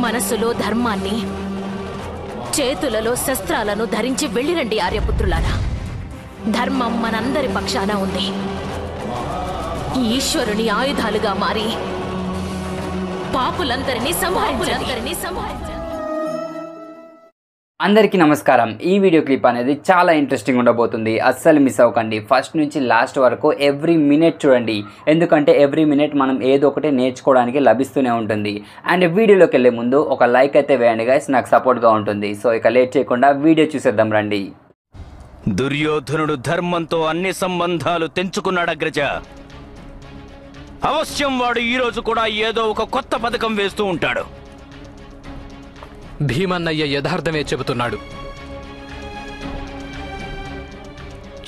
మనసులో ధర్మాన్ని, చేతులలో శస్త్రాలను ధరించి వెళ్ళిరండి ఆర్యపుత్రులారా. ధర్మం మనందరి పక్షాన ఉంది. ఈశ్వరుని ఆయుధాలుగా మారి పాపులందరినీ సంహరించండి. అందరికీ నమస్కారం. ఈ వీడియో క్లిప్ అనేది చాలా ఇంట్రెస్టింగ్ ఉండబోతుంది. అస్సలు మిస్ అవ్వకండి. ఫస్ట్ నుంచి లాస్ట్ వరకు ఎవ్రీ మినిట్ చూడండి. ఎందుకంటే ఎవ్రీ మినిట్ మనం ఏదో ఒకటి నేర్చుకోవడానికి లభిస్తూనే ఉంటుంది. అండ్ వీడియోలోకి వెళ్ళే ముందు ఒక లైక్ అయితే వేయండి గైస్, నాకు సపోర్ట్గా ఉంటుంది. సో ఇక లేట్ చేయకుండా వీడియో చూసేద్దాం రండి. దుర్యోధనుడు ధర్మంతో అన్ని సంబంధాలు తెంచుకున్నాడు అగ్రజ. అవశ్యం వాడు ఈరోజు కూడా ఏదో ఒక కొత్త పథకం వేస్తూ ఉంటాడు. భీమన్నయ్య యథార్థమే చెబుతున్నాడు.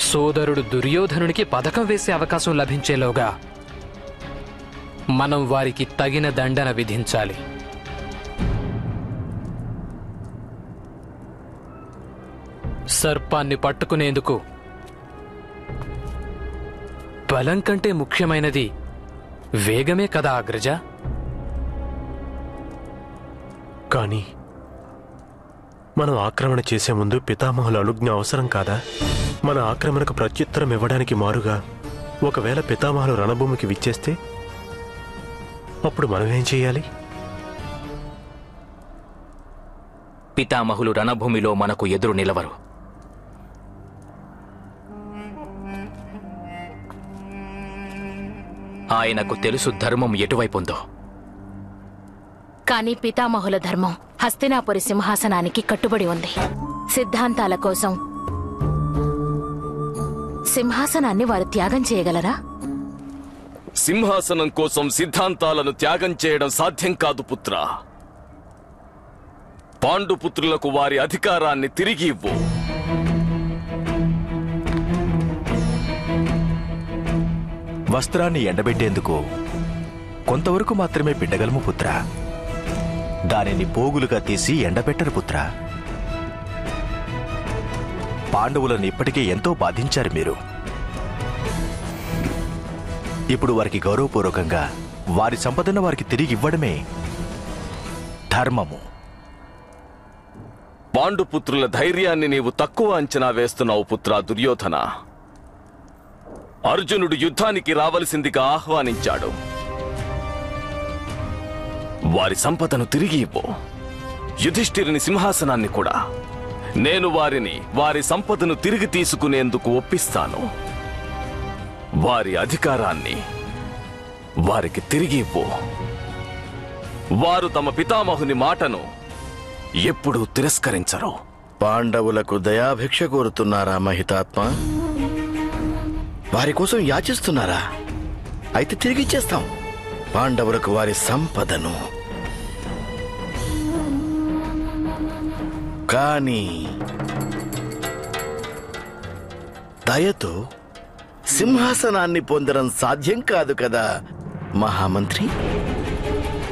సోదరుడు దుర్యోధనునికి పథకం వేసే అవకాశం లభించేలోగా మనం వారికి తగిన దండన విధించాలి. సర్పాన్ని పట్టుకునేందుకు బలం కంటే ముఖ్యమైనది వేగమే కదా అగ్రజ. కానీ మనం ఆక్రమణ చేసే ముందు పితామహుల అనుజ్ఞ అవసరం కాదా? మన ఆక్రమణకు ప్రత్యుత్తరం ఇవ్వడానికి మారుగా ఒకవేళ పితామహులు రణభూమికి విచ్చేస్తే అప్పుడు మనమేం చేయాలి? పితామహులు రణభూమిలో మనకు ఎదురు నిలవరు. ఆయనకు తెలుసు ధర్మం ఎటువైపుందో. కానీ పితామహుల ధర్మం హస్తినాపురి సింహాసనానికి కట్టుబడి ఉంది. సిద్ధాంతాల కోసం సింహాసనాన్ని వారు త్యాగం చేయగలరా? సింహాసనం కోసం సిద్ధాంతాలను త్యాగం చేయడం సాధ్యం కాదు పుత్ర. పాండుపుత్రులకు వారి అధికారాన్ని తిరిగి ఇవ్వు. వస్త్రాన్ని ఎండబెట్టేందుకు కొంతవరకు మాత్రమే పిండగలము పుత్ర. దానిని పోగులుగా తీసి ఎండబెట్టరు పుత్ర. పాండవులను ఇప్పటికే ఎంతో బాధించారు మీరు. ఇప్పుడు వారికి గౌరవపూర్వకంగా వారి సంపదను వారికి తిరిగి ఇవ్వడమే ధర్మము. పాండుపుత్రుల ధైర్యాన్ని నీవు తక్కువ అంచనా వేస్తున్నావు పుత్ర దుర్యోధన. అర్జునుడు యుద్ధానికి రావలసిందిగా ఆహ్వానించాడు. వారి సంపదను తిరిగి ఇవ్వు. యుధిష్ఠిరుని సింహాసనాన్ని కూడా. నేను వారి సంపదను తిరిగి తీసుకునేందుకు ఒప్పిస్తాను. వారి అధికారాన్ని వారికి తిరిగి ఇవ్వు. వారు తమ పితామహుని మాటను ఎప్పుడూ తిరస్కరించరు. పాండవులకు దయాభిక్ష కోరుతున్నారా మహితాత్మ? వారి కోసం యాచిస్తున్నారా? అయితే తిరిగిచ్చేస్తాం పాండవులకు వారి సంపదను. కానీ దయతో సింహాసనాన్ని పొందడం సాధ్యం కాదు కదా మహామంత్రి.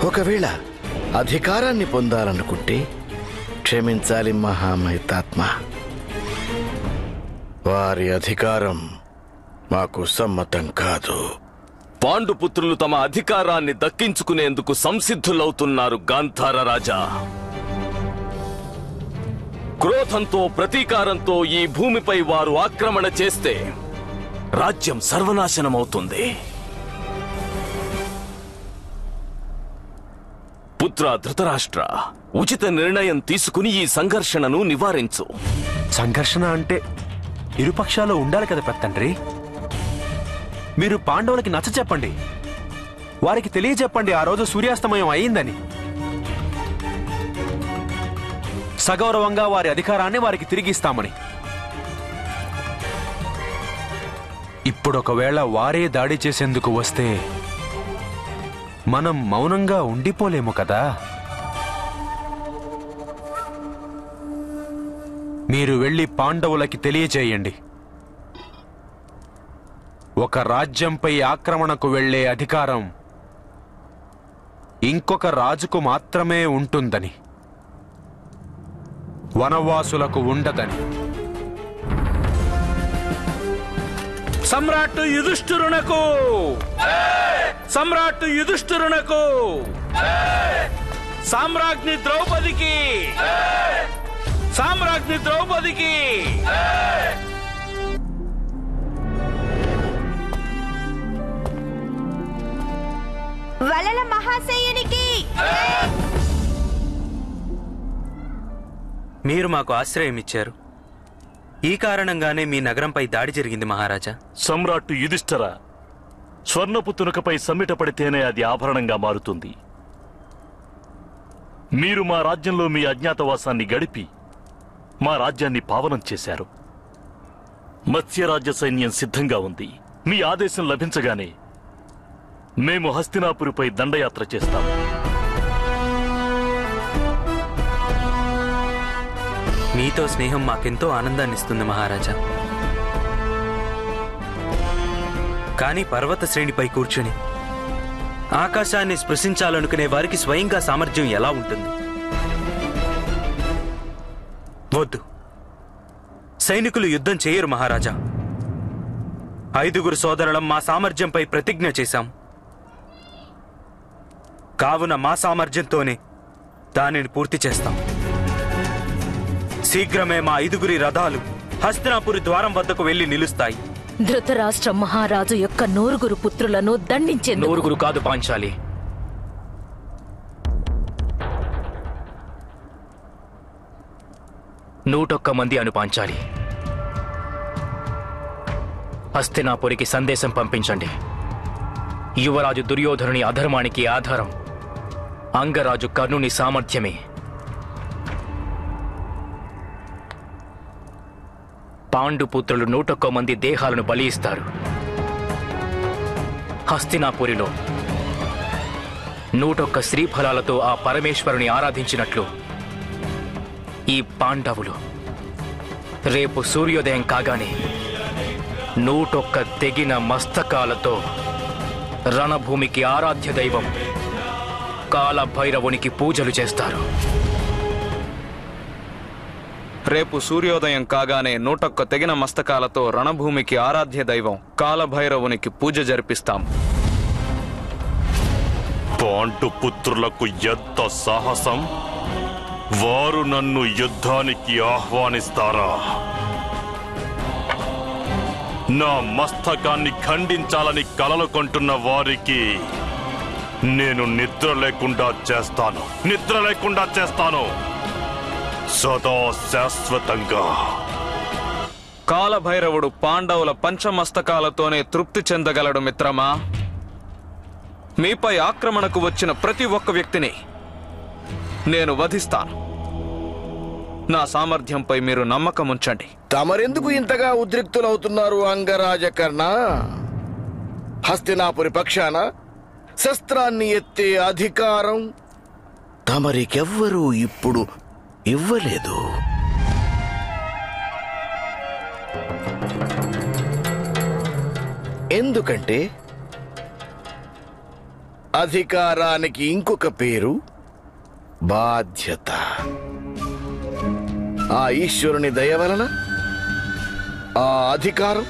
ఒకవేళ అధికారాన్ని పొందాలనుకుంటే క్షమించాలి మహామహితాత్మ. వారి అధికారం మాకు సమ్మతం కాదు. పాండుపుత్రులు తమ అధికారాన్ని దక్కించుకునేందుకు సంసిద్ధులవుతున్నారు గాంధార రాజా. క్రోధంతో ప్రతీకారంతో ఈ భూమిపై వారు ఆక్రమణ చేస్తే రాజ్యం సర్వనాశనమవుతుంది. పుత్ర ధృతరాష్ట్ర, ఉచిత నిర్ణయం తీసుకుని ఈ సంఘర్షణను నివారించు. సంఘర్షణ అంటే ఇరుపక్షాలు ఉండాలి కదా పెద్దండ్రి. మీరు పాండవులకి నచ్చ చెప్పండి. వారికి తెలియజెప్పండి ఆ రోజు సూర్యాస్తమయం అయిందని. సగౌరవంగా వారి అధికారాన్ని వారికి తిరిగిస్తామని. ఇప్పుడు ఒకవేళ వారే దాడి చేసేందుకు వస్తే మనం మౌనంగా ఉండిపోలేము కదా. మీరు వెళ్ళి పాండవులకి తెలియజేయండి, ఒక రాజ్యంపై ఆక్రమణకు వెళ్లే అధికారం ఇంకొక రాజుకు మాత్రమే ఉంటుందని, వనవాసులకు ఉండదని. సమ్రాట్ యుధిష్ఠిరునకు! సమ్రాట్ యుధిష్ఠిరునకు! సామ్రాజ్ఞి ద్రౌపదికి, సామ్రాజ్ఞి ద్రౌపదికి. వలల మహాశయునికి. మీరు మాకు ఆశ్రయం ఇచ్చారు. ఈ కారణంగానే మీ నగరంపై దాడి జరిగింది మహారాజా. సమ్రాట్టు యుధిష్ఠిర, స్వర్ణపు తునకపై సమ్మిట పడితేనే అది ఆభరణంగా మారుతుంది. మీరు మా రాజ్యంలో మీ అజ్ఞాతవాసాన్ని గడిపి మా రాజ్యాన్ని పావనం చేశారు. మత్స్యరాజ్య సైన్యం సిద్ధంగా ఉంది. మీ ఆదేశం లభించగానే మేము హస్తినాపురిపై దండయాత్ర చేస్తాము. మీతో స్నేహం మాకెంతో ఆనందాన్నిస్తుంది మహారాజా. కానీ పర్వత శ్రేణిపై కూర్చుని ఆకాశాన్ని స్పృశించాలనుకునే వారికి స్వయంగా సామర్థ్యం ఎలా ఉంటుంది? వద్దు, సైనికులు యుద్ధం చేయరు మహారాజా. 5 సోదరులం మా సామర్థ్యంపై ప్రతిజ్ఞ చేశాం. కావున మా సామర్థ్యంతోనే దానిని పూర్తి చేస్తాం. శీఘ్రమే మా 5 రథాలు హస్తినాపురి ద్వారం వద్దకు వెళ్లి నిలుస్తాయి. ధృతరాష్ట్ర మహారాజు యొక్క 9 పుత్రులను దండించేందుకు. 9 కాదు పాంచాలి, 101 మంది అను పాంచాలి. హస్తినాపురికి సందేశం పంపించండి. యువరాజు దుర్యోధనుని అధర్మానికి ఆధారం అంగరాజు కర్ణుని సామర్థ్యమే. పాండుపుత్రులు 101 మంది దేహాలను బలి ఇస్తారు. హస్తినాపురిలో 101 శ్రీఫలాలతో ఆ పరమేశ్వరుని ఆరాధించినట్లు ఈ పాండవులు రేపు సూర్యోదయం కాగానే 101 తెగిన మస్తకాలతో రణభూమికి ఆరాధ్య దైవం కాలభైరవునికి పూజలు చేస్తారు. రేపు సూర్యోదయం కాగానే 101 తెగిన మస్తకాలతో రణభూమికి ఆరాధ్య దైవం కాలభైరవునికి పూజ జరిపిస్తాం. పాండుపుత్రులకు ఎంత సాహసం! వారు నన్ను యుద్ధానికి ఆహ్వానిస్తారా? నా మస్తకాన్ని ఖండించాలని కలలు కొంటున్న వారికి నేను నిద్ర లేకుండా చేస్తాను సదా శాశ్వతంగా. కాలభైరవుడు పాండవుల పంచమస్తకాలతోనే తృప్తి చెందగలడు మిత్రమా. మీపై ఆక్రమణకు వచ్చిన ప్రతి ఒక్క వ్యక్తిని నేను వధిస్తాను. నా సామర్థ్యంపై మీరు నమ్మకం ఉంచండి. తమరెందుకు ఇంతగా ఉద్రిక్తులవుతున్నారు అంగరాజకర్ణ? హస్తినాపురి పక్షాన శస్త్రాన్ని ఎత్తే అధికారం తమరికెవ్వరూ ఇప్పుడు ఇవ్వలేదు. ఎందుకంటే అధికారానికి ఇంకొక పేరు బాధ్యత. ఆ ఈశ్వరుని దయ వలన ఆ అధికారం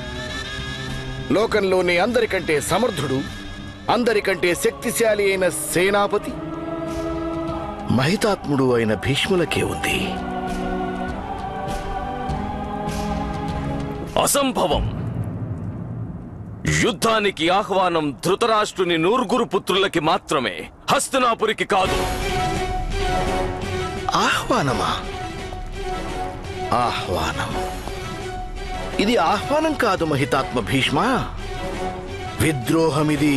లోకంలోని అందరికంటే సమర్థుడు, అందరికంటే శక్తిశాలి అయిన సేనాపతి, మహితాత్ముడు అయిన భీష్ములకే ఉంది. అసంభవం! యుద్ధానికి ఆహ్వానం ధృతరాష్ట్రుని 100 పుత్రులకి మాత్రమే, హస్తినాపురికి కాదు. ఆహ్వానమా? ఆహ్వానం? ఇది ఆహ్వానం కాదు మహితాత్మ భీష్మ, విద్రోహమిది.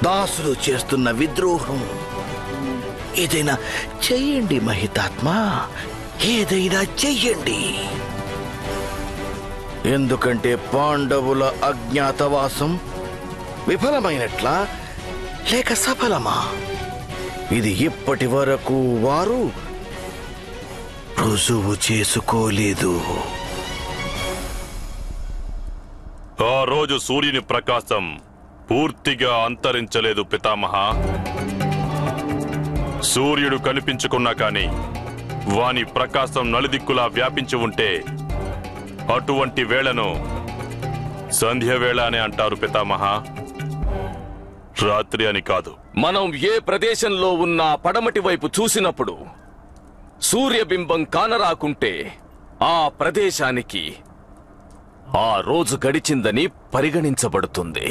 దాసులు చేస్తున్న విద్రోహం. ఏదైనా చెయ్యండి మహితాత్మ, ఏదైనా చెయ్యండి. ఎందుకంటే పాండవుల అజ్ఞాతవాసం విఫలమైనట్లా లేక సఫలమా? ఇది ఇప్పటి వరకు వారు రుజువు చేసుకోలేదు. ఆ రోజు సూర్యుని ప్రకాశం పూర్తిగా అంతరించలేదు పితామహ. సూర్యుడు కనిపించుకున్నా కాని వాని ప్రకాశం నలుదిక్కులా వ్యాపించి ఉంటే అటువంటి వేళను సంధ్య వేళ అని అంటారు పితామహ. రాత్రి అని కాదు. మనం ఏ ప్రదేశంలో ఉన్నా పడమటి వైపు చూసినప్పుడు సూర్యబింబం కానరాకుంటే ఆ ప్రదేశానికి ఆ రోజు గడిచిందని పరిగణించబడుతుంది.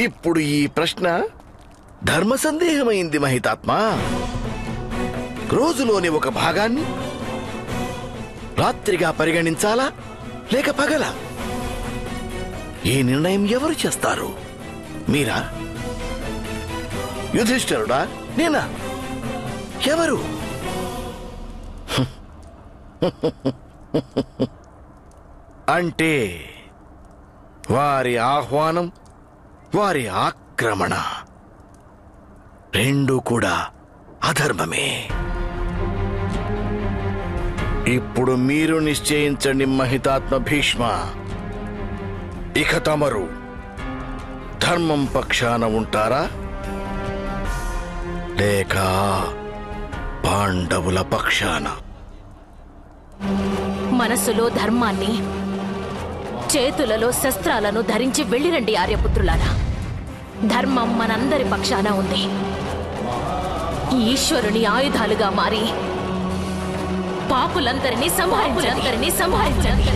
ఇప్పుడు ఈ ప్రశ్న ధర్మ సందేహమైంది మహితాత్మ. రోజులోని ఒక భాగాన్ని రాత్రిగా పరిగణించాలా లేక పగల? ఈ నిర్ణయం ఎవరు చేస్తారు? మీరా? యుధిష్ఠిరుడా? నేనా? ఎవరు? అంటే వారి ఆహ్వానం, వారి ఆక్రమణ రెండూ కూడా అధర్మమే. ఇప్పుడు మీరు నిశ్చయించండి మహితాత్మ భీష్మ. ఇక తమరు ధర్మం పక్షాన ఉంటారా లేక పాండవుల పక్షాన? మనసులో ధర్మాన్ని, చేతులలో శస్త్రాలను ధరించి వెళ్ళిరండి ఆర్యపుత్రులారా. ధర్మం మనందరి పక్షాన ఉంది. ఈశ్వరుని ఆయుధాలుగా మారి పాపులందరినీ సంహరించండి.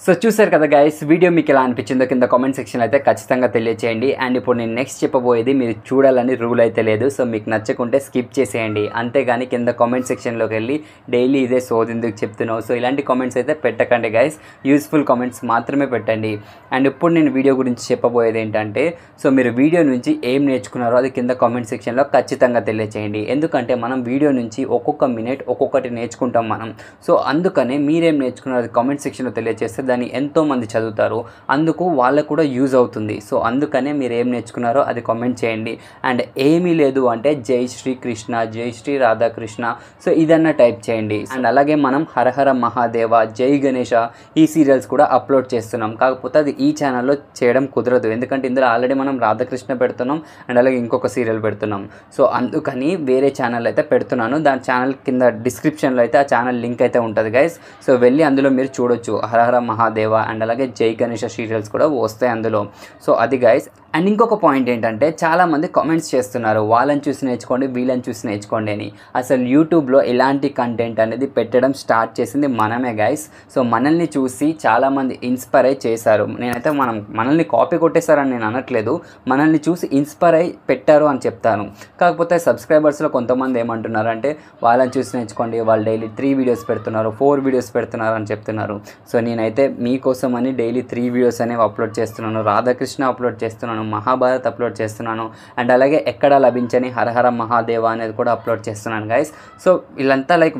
సో చూసారు కదా గైస్, వీడియో మీకు ఎలా అనిపించిందో కింద కామెంట్ సెక్షన్ అయితే ఖచ్చితంగా తెలియచేయండి. అండ్ ఇప్పుడు నేను నెక్స్ట్ చెప్పబోయేది మీరు చూడాలని రూల్ అయితే లేదు. సో మీకు నచ్చకుంటే స్కిప్ చేసేయండి. అంతేగాని కింద కామెంట్ సెక్షన్లోకి వెళ్ళి డైలీ ఇదే సోదెందుకు చెప్తున్నావు, సో ఇలాంటి కామెంట్స్ అయితే పెట్టకండి గైస్. యూస్ఫుల్ కామెంట్స్ మాత్రమే పెట్టండి. అండ్ ఇప్పుడు నేను వీడియో గురించి చెప్పబోయేది ఏంటంటే, సో మీరు వీడియో నుంచి ఏం నేర్చుకున్నారో అది కింద కామెంట్ సెక్షన్లో ఖచ్చితంగా తెలియచేయండి. ఎందుకంటే మనం వీడియో నుంచి ఒక్కొక్క మినిట్ ఒక్కొక్కటి నేర్చుకుంటాం మనం. సో అందుకనే మీరేం నేర్చుకున్నారో అది కామెంట్ సెక్షన్లో తెలియజేస్తే దాన్ని ఎంతోమంది చదువుతారు, అందుకు వాళ్ళకు కూడా యూజ్ అవుతుంది. సో అందుకనే మీరు ఏం నేర్చుకున్నారో అది కామెంట్ చేయండి. అండ్ ఏమీ లేదు అంటే జై శ్రీ కృష్ణ, జై శ్రీ రాధాకృష్ణ, సో ఇదన్నా టైప్ చేయండి. అండ్ అలాగే మనం హరహర మహాదేవ, జై గణేష ఈ సీరియల్స్ కూడా అప్లోడ్ చేస్తున్నాం. కాకపోతే అది ఈ ఛానల్లో చేయడం కుదరదు, ఎందుకంటే ఇందులో ఆల్రెడీ మనం రాధాకృష్ణ పెడుతున్నాం అండ్ అలాగే ఇంకొక సీరియల్ పెడుతున్నాం. సో అందుకని వేరే ఛానల్ అయితే పెడుతున్నాను. దాని ఛానల్ కింద డిస్క్రిప్షన్లో అయితే ఆ ఛానల్ లింక్ అయితే ఉంటుంది గైస్. సో వెళ్ళి అందులో మీరు చూడొచ్చు. హరహర మహాదేవ అండ్ అలాగే జై గణేష సీరియల్స్ కూడా వస్తాయి అందులో. సో అది గైస్. అండ్ ఇంకొక పాయింట్ ఏంటంటే, చాలామంది కామెంట్స్ చేస్తున్నారు వాళ్ళని చూసి నేర్చుకోండి, వీళ్ళని చూసి నేర్చుకోండి అని. అసలు యూట్యూబ్లో ఇలాంటి కంటెంట్ అనేది పెట్టడం స్టార్ట్ చేసింది మనమే గైస్. సో మనల్ని చూసి చాలామంది ఇన్స్పైర్ అయి చేశారు. నేనైతే మనల్ని కాపీ కొట్టేశారని నేను అనట్లేదు, మనల్ని చూసి ఇన్స్పైర్ అయి పెట్టారు అని చెప్తాను. కాకపోతే సబ్స్క్రైబర్స్లో కొంతమంది ఏమంటున్నారు అంటే, వాళ్ళని చూసి నేర్చుకోండి, వాళ్ళు డైలీ 3 వీడియోస్ పెడుతున్నారు, 4 వీడియోస్ పెడుతున్నారు అని చెప్తున్నారు. సో నేనైతే మీకోసం అని డైలీ 3 వీడియోస్ అనేవి అప్లోడ్ చేస్తున్నాను. రాధాకృష్ణ అప్లోడ్ చేస్తున్నాను, మహాభారత్ అప్లోడ్ చేస్తున్నాను అండ్ అలాగే ఎక్కడ లభించని హరహర మహాదేవ అనేది కూడా అప్లోడ్ చేస్తున్నాను గైస్. సో వీళ్ళంతా లైక్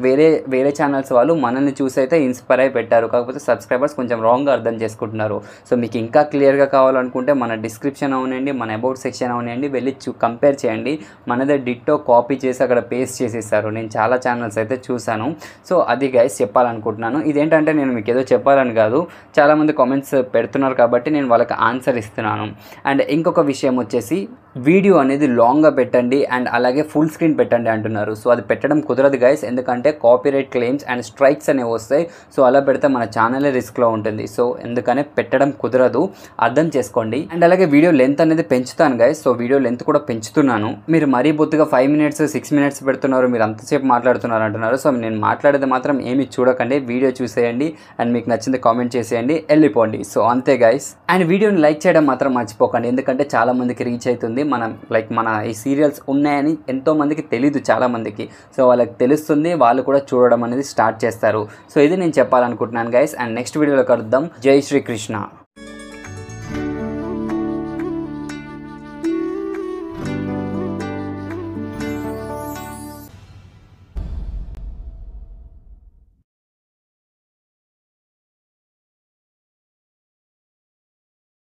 వేరే ఛానల్స్ వాళ్ళు మనల్ని చూసి అయితే ఇన్స్పైర్ అయి పెట్టారు. కాకపోతే సబ్స్క్రైబర్స్ కొంచెం రాంగ్గా అర్థం చేసుకుంటున్నారు. సో మీకు ఇంకా క్లియర్గా కావాలనుకుంటే మన డిస్క్రిప్షన్ అవునండి, మన అబౌట్ సెక్షన్ అవునండి, వెళ్ళి కంపేర్ చేయండి. మనదే డిట్టో కాపీ చేసి అక్కడ పేస్ట్ చేసేసారు. నేను చాలా ఛానల్స్ అయితే చూశాను. సో అది గైస్ చెప్పాలనుకుంటున్నాను. ఇదేంటంటే నేను మీకు ఏదో చెప్పాలని కాదు, చాలామంది కామెంట్స్ పెడుతున్నారు కాబట్టి నేను వాళ్ళకి ఆన్సర్ ఇస్తున్నాను. అండ్ ఇంకొక విషయం వచ్చేసి, వీడియో అనేది లాంగ్గా పెట్టండి అండ్ అలాగే ఫుల్ స్క్రీన్ పెట్టండి అంటున్నారు. సో అది పెట్టడం కుదరదు గైస్, ఎందుకంటే కాపీరైట్ క్లెయిమ్స్ అండ్ స్ట్రైక్స్ అనేవి వస్తాయి. సో అలా పెడితే మన ఛానలే రిస్క్లో ఉంటుంది. సో ఎందుకనే పెట్టడం కుదరదు, అర్థం చేసుకోండి. అండ్ అలాగే వీడియో లెంత్ అనేది పెంచుతాను గైస్. సో వీడియో లెంత్ కూడా పెంచుతున్నాను. మీరు మరీ బొత్తుగా 5 మినిట్స్ 6 మినిట్స్ పెడుతున్నారు, మీరు అంతసేపు మాట్లాడుతున్నారు అంటున్నారు. సో నేను మాట్లాడేది మాత్రం ఏమి చూడకండి, వీడియో చూసేయండి అండ్ మీకు నచ్చింది కామెంట్ చేసేయండి, వెళ్ళిపోండి. సో అంతే గైస్. అండ్ వీడియోని లైక్ చేయడం మాత్రం మర్చిపోకండి, ఎందుకంటే చాలా మందికి రీచ్ అవుతుంది. మన ఈ సీరియల్స్ ఉన్నాయని ఎంతో మందికి తెలీదు చాలా మందికి. సో వాళ్ళకి తెలుస్తుంది, వాళ్ళు కూడా చూడడం అనేది స్టార్ట్ చేస్తారు. సో ఇది నేను చెప్పాలనుకుంటున్నాను గైస్. అండ్ నెక్స్ట్ వీడియోలో కలుద్దాం. జై శ్రీకృష్ణ.